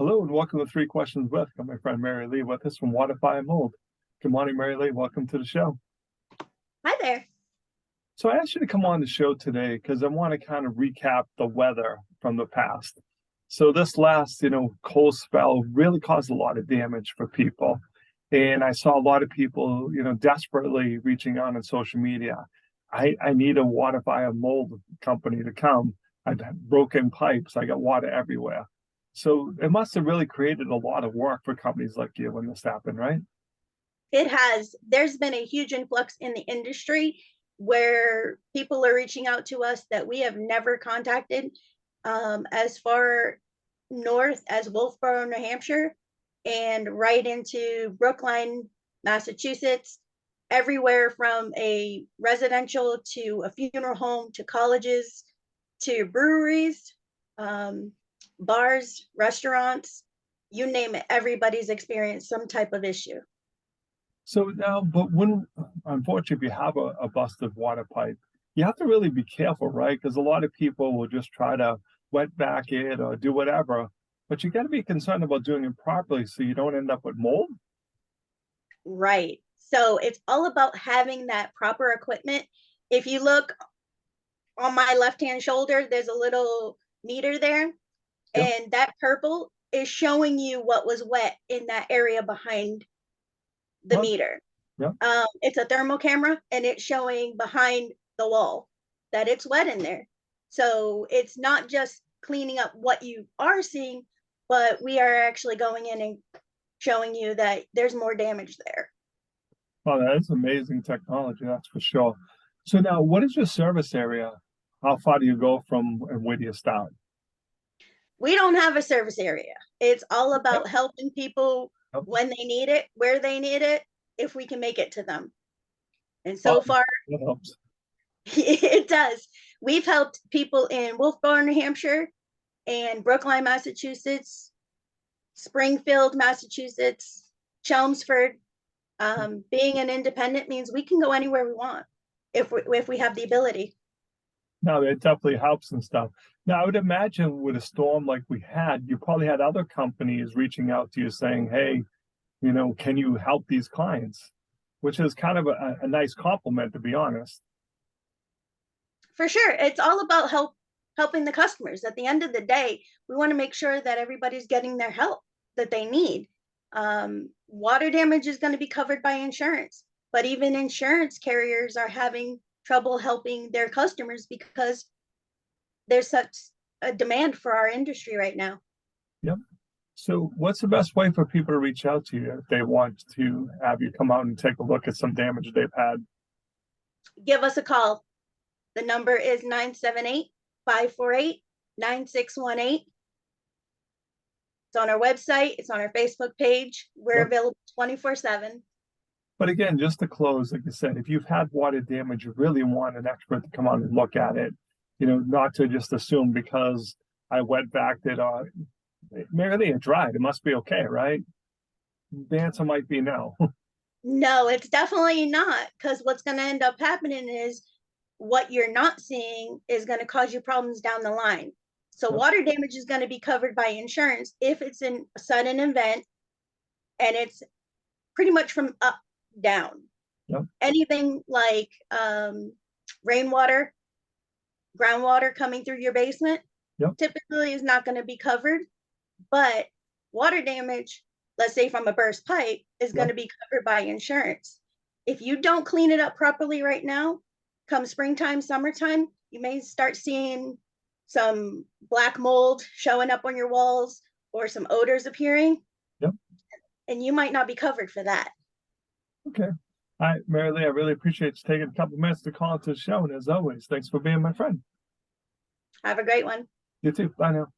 Hello and welcome to Three Questions With. Got my friend Mary Lee with us from Water, Fire, Mold. Good morning, Mary Lee. Welcome to the show. Hi there. So I asked you to come on the show today because I want to kind of recap the weather from the past. So this last, cold spell really caused a lot of damage for people. And I saw a lot of people, desperately reaching out on social media. I need a water, fire, mold company to come. I've had broken pipes. I got water everywhere. So it must have really created a lot of work for companies like you when this happened, right? It has. There's been a huge influx in the industry where people are reaching out to us that we have never contacted, as far north as Wolfboro, New Hampshire, and right into Brookline, Massachusetts, everywhere from a residential to a funeral home to colleges to breweries, bars, restaurants, you name it, everybody's experienced some type of issue. So now, but when, unfortunately, if you have a busted water pipe, you have to really be careful, right? Because a lot of people will just try to wet back it or do whatever, but you got to be concerned about doing it properly so you don't end up with mold. Right. So it's all about having that proper equipment. If you look on my left-hand shoulder, there's a little meter there, Yep. and that purple is showing you what was wet in that area behind the Oh, meter. yep. It's a thermal camera, and it's showing behind the wall that it's wet in there. So it's not just cleaning up what you are seeing, but we are actually going in and showing you that there's more damage there. Oh, that is amazing technology, that's for sure. So now, what is your service area? How far do you go from and where do you start? We don't have a service area. It's all Yep. about helping people Yep. when they need it, where they need it, if we can make it to them. And so Awesome. far, That helps. it does. We've helped people in Wolfboro, New Hampshire, and Brookline, Massachusetts, Springfield, Massachusetts, Chelmsford. Being an independent means we can go anywhere we want if we have the ability. No, it definitely helps and stuff. Now, I would imagine with a storm like we had, you probably had other companies reaching out to you saying, hey, can you help these clients? Which is kind of a nice compliment, to be honest. For sure, it's all about helping the customers. At the end of the day, we want to make sure that everybody's getting their help that they need. Water damage is going to be covered by insurance, but even insurance carriers are having trouble helping their customers because there's such a demand for our industry right now. Yep. So what's the best way for people to reach out to you if they want to have you come out and take a look at some damage they've had? Give us a call. The number is 978-548-9618. It's on our website. It's on our Facebook page. We're Yep. available 24/7. But again, just to close, like you said, if you've had water damage, you really want an expert to come out and look at it, not to just assume because I wet backed it or maybe it dried. It must be okay, right? The answer might be no. No, it's definitely not, because what's going to end up happening is what you're not seeing is going to cause you problems down the line. So Yep. water damage is going to be covered by insurance if it's in a sudden event and it's pretty much from up down. Yep. Anything like rainwater, groundwater coming through your basement, Yep. typically is not going to be covered. But water damage, let's say from a burst pipe, is going to be covered by insurance. If you don't clean it up properly right now, come springtime, summertime, you may start seeing some black mold showing up on your walls or some odors appearing. Yep. And you might not be covered for that. Okay. All right, Mary Lee, I really appreciate you taking a couple minutes to call into the show. And as always, thanks for being my friend. Have a great one. You too. Bye now.